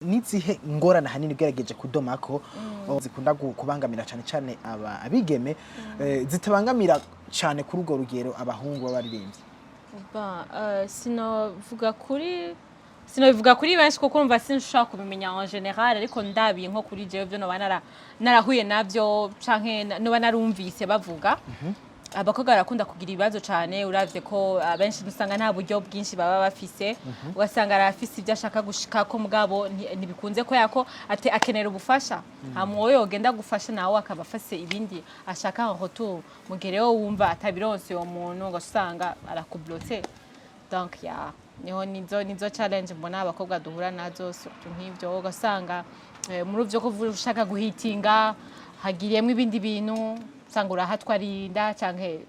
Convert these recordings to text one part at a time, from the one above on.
Nizihe ngorana hanini ugerageje kudomako zikunda kubangamira cyane abigeme zitabangamira cyane kuri urwo rugero abahungu b'abaririmbyi? Sinovuga kuri benshi kuko urumva sinshaka kubimenya en general, ariko ndabiye nko kuri jewe byo noba narahuye navyo canke noba narumvise bavuga. Abakobwa barakunda kugira ibibazo cyane, uravye ko abenshi dusanga nta buryo bwinshi baba bafise, ugasanga arafise ibyo ashaka gushika ko mugabo ntibikunze ko yako akenera ubufasha, hamwe yogenda gufasha nawe akaba afase ibindi ashaka en retour, mugereho wumva atabironse uwo muntu ugasanga arakublote. Donc niho nizo challenge mbona abakobwa duhura nazo surtout nk'ivyo, ugasanga muri uvyo ko ushaka guhitinga hagiriyemo ibindi bintu usanga urahatwarinda canke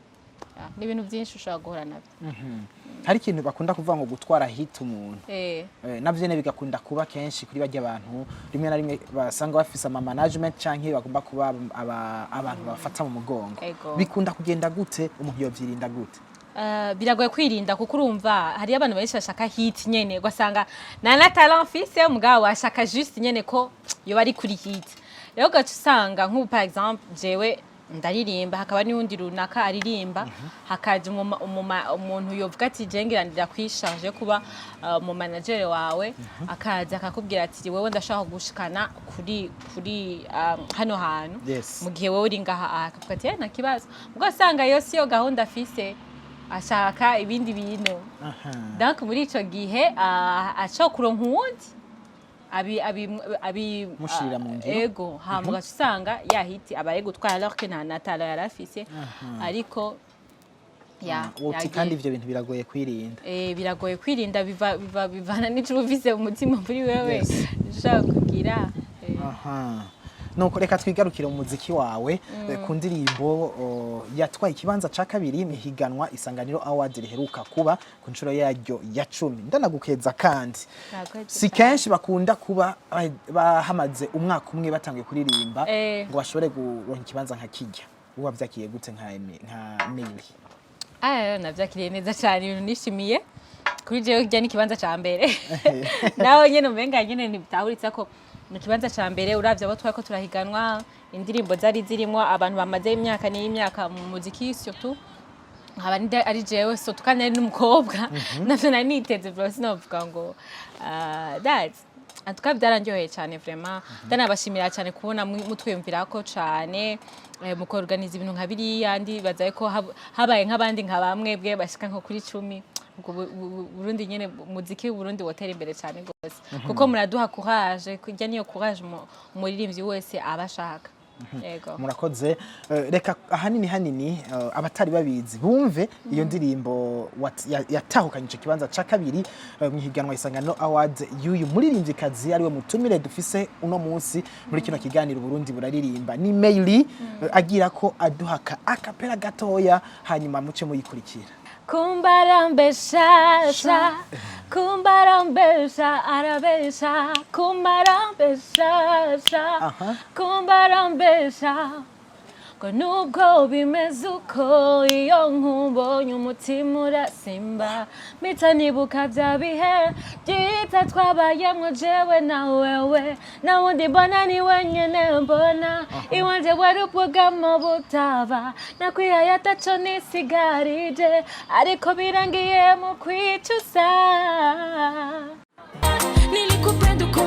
n'ibintu byinshi ushaka guhura nabyo. Hari ikintu bakunda kuvuga ngo gutwara hit umuntu navyo ne bigakunda kuba kenshi kuri bajya abantu rimwe na rimwe basanga bafise ama management canke bagomba kuba abantu bafata mu mugongo. Bikunda kugenda gute, umuntu yovyirinda gute? Biragoye kwirinda kuko urumva hari abantu benshi bashaka hit nyene, ugasanga na talent fise mugabo ashaka juste nyene ko yo bari kuri hit. Rero gacu usanga nk'ubu par exemple jewe ndaririmba, hakaba n'undi runaka aririmba, hakaje umuntu yovuga ati jengiranira kwisharge kuba mu manager wawe, akaza akakubwira ati wewe ndashaka gushikana kuri hano hantu, mu gihe wewe uri ngaha akavuga ati na kibazo, ugasanga yo siyo gahunda afise, ashaka ibindi bintu. Donc muri ico gihe aco kuronka uwundi mushira mu ngiro. Ego hamuga usanga yahiti abare gutwara alors que nta natala yarafise, ariko uti kandi ivyo bintu biragoye kwirinda. Biragoye kwirinda, bivana n'icubuvise umutima muri wewe ushaka kugira. Nuko reka twigarukire mu muziki wawe ku ndirimbo yatwaye ikibanza ca kabiri mihiganwa Isanganiro Award riheruka kuba ku nshuro yaryo ya 10. Ndanagukeza kandi si kenshi bakunda kuba bahamaze umwaka umwe batangiye kuririmba ngo bashobore guronka ikibanza nka kijya. Uba vyakiye gute nka Emily? Navyakiriye neza cyane, ibintu nishimiye kuri jewe kijya n'ikibanza ca mbere. Naho nyene umenga nyene ntibitahuritse ko mu kibanza ca mbere uravye abo twako turahiganwa, indirimbo zari zirimo abantu bamaze imyaka n'imyaka mu muziki, surtout abandi ari jewe surtout kandi ari n'umukobwa, navyo nari niteze bro, sinovuga ngo that atuka byaranjoye cyane vraiment. Ndanabashimira cyane kubona mutwiyumvirako cyane mu organize ibintu nka biriya, ndi bazaye ko habaye nk'abandi nka bamwe bwe bashika nko kuri 10. Burundi nyene muziki w'Uburundi wotera imbere cyane gose kuko muraduha courage, kujya niyo courage umuririmbyi wese abashaka. Yego murakoze. Reka hanini abatari babizi bumve iyo ndirimbo yatahukanye ico kibanza ca kabiri mwihiganwa Isanganiro Award y'uyu muririmvyikazi ariwe mutumire dufise uno munsi muri kino kiganiro Burundi buraririmba. Ni Meili agira ko aduhaka akapera gatoya hanyuma muce muyikurikira. Kumbarambesha arabesha, kumbarambesha ngo nubwo bimeze uko iyo nkubonye umutima urasimba, mpita nibuka bya bihe byita twabayemwo jewe na wewe, na wundi mbona ni wenyene mbona, iwanje wari ubwugamo butaba, nakwihaye ataco nisigarije, ariko birangiye mu kwicuza. Nilikupenda uko